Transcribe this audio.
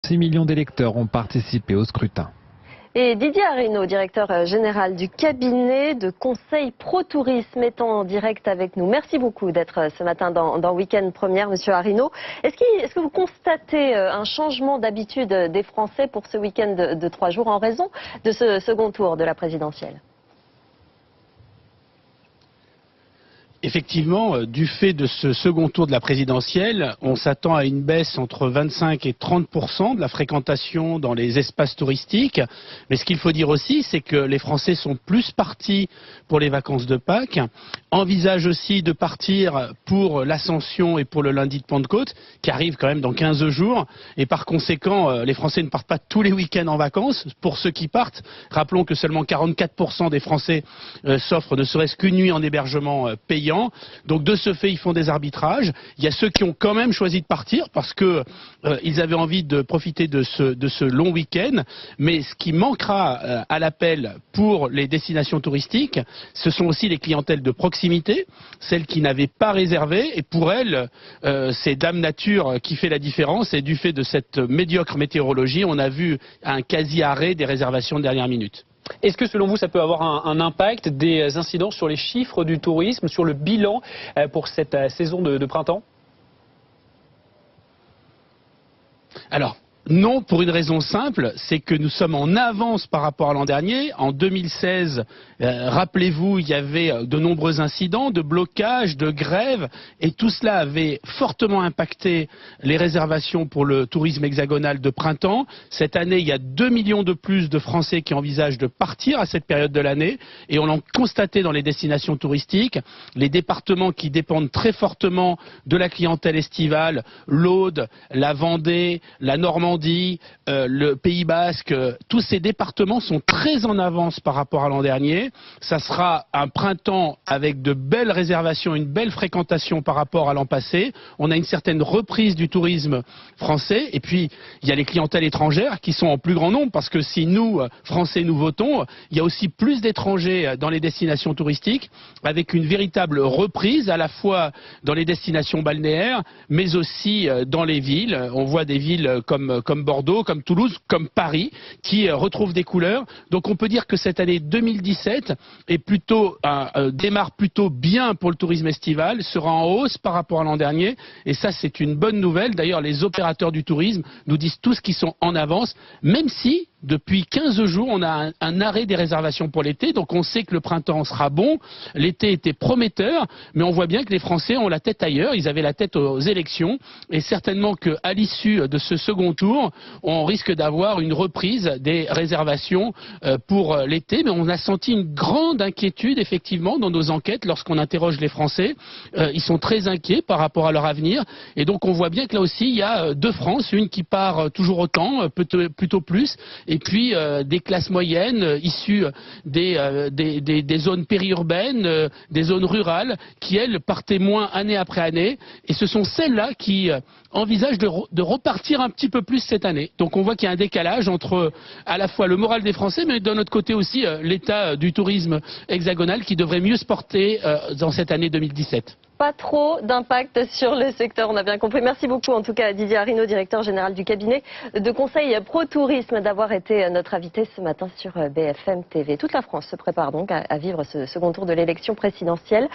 6 millions d'électeurs ont participé au scrutin. Et Didier Arrino, directeur général du cabinet de conseil ProTourisme, est en direct avec nous. Merci beaucoup d'être ce matin dans Week-end Première, Monsieur Arrino. Est-ce que vous constatez un changement d'habitude des Français pour ce week-end de 3 jours en raison de ce second tour de la présidentielle ? Effectivement, du fait de ce second tour de la présidentielle, on s'attend à une baisse entre 25 et 30% de la fréquentation dans les espaces touristiques. Mais ce qu'il faut dire aussi, c'est que les Français sont plus partis pour les vacances de Pâques, envisagent aussi de partir pour l'Ascension et pour le lundi de Pentecôte, qui arrive quand même dans 15 jours. Et par conséquent, les Français ne partent pas tous les week-ends en vacances. Pour ceux qui partent, rappelons que seulement 44% des Français s'offrent ne serait-ce qu'une nuit en hébergement payant. Donc de ce fait, ils font des arbitrages. Il y a ceux qui ont quand même choisi de partir parce que ils avaient envie de profiter de ce long week-end. Mais ce qui manquera à l'appel pour les destinations touristiques, ce sont aussi les clientèles de proximité, celles qui n'avaient pas réservé. Et pour elles, c'est Dame Nature qui fait la différence. Et du fait de cette médiocre météorologie, on a vu un quasi-arrêt des réservations de dernière minute. Est-ce que selon vous, ça peut avoir un impact, des incidences sur les chiffres du tourisme, sur le bilan pour cette saison de printemps ? Alors, non, pour une raison simple, c'est que nous sommes en avance par rapport à l'an dernier. En 2016, rappelez-vous, il y avait de nombreux incidents, de blocages, de grèves, et tout cela avait fortement impacté les réservations pour le tourisme hexagonal de printemps. Cette année, il y a 2 millions de plus de Français qui envisagent de partir à cette période de l'année, et on l'a constaté dans les destinations touristiques, les départements qui dépendent très fortement de la clientèle estivale, l'Aude, la Vendée, la Normandie, le Pays Basque, tous ces départements sont très en avance par rapport à l'an dernier. Ça sera un printemps avec de belles réservations, une belle fréquentation par rapport à l'an passé. On a une certaine reprise du tourisme français. Et puis, il y a les clientèles étrangères qui sont en plus grand nombre parce que si nous, Français, nous votons, il y a aussi plus d'étrangers dans les destinations touristiques avec une véritable reprise à la fois dans les destinations balnéaires mais aussi dans les villes. On voit des villes comme Bordeaux, comme Toulouse, comme Paris, qui retrouvent des couleurs. Donc on peut dire que cette année 2017 démarre plutôt bien pour le tourisme estival, sera en hausse par rapport à l'an dernier. Et ça, c'est une bonne nouvelle. D'ailleurs, les opérateurs du tourisme nous disent tous qu'ils sont en avance, même si depuis 15 jours, on a un arrêt des réservations pour l'été. Donc on sait que le printemps sera bon. L'été était prometteur, mais on voit bien que les Français ont la tête ailleurs. Ils avaient la tête aux élections. Et certainement qu'à l'issue de ce second tour, on risque d'avoir une reprise des réservations pour l'été. Mais on a senti une grande inquiétude, effectivement, dans nos enquêtes lorsqu'on interroge les Français. Ils sont très inquiets par rapport à leur avenir. Et donc on voit bien que là aussi, il y a deux France. Une qui part toujours autant, plutôt plus. Et puis des classes moyennes issues des zones périurbaines, des zones rurales, qui elles partaient moins année après année. Et ce sont celles-là qui envisagent de repartir un petit peu plus cette année. Donc on voit qu'il y a un décalage entre à la fois le moral des Français, mais d'un autre côté aussi l'état du tourisme hexagonal qui devrait mieux se porter dans cette année 2017. Pas trop d'impact sur le secteur, on a bien compris. Merci beaucoup en tout cas à Didier Arrino, directeur général du cabinet de conseil ProTourisme, d'avoir été notre invité ce matin sur BFM TV. Toute la France se prépare donc à vivre ce second tour de l'élection présidentielle.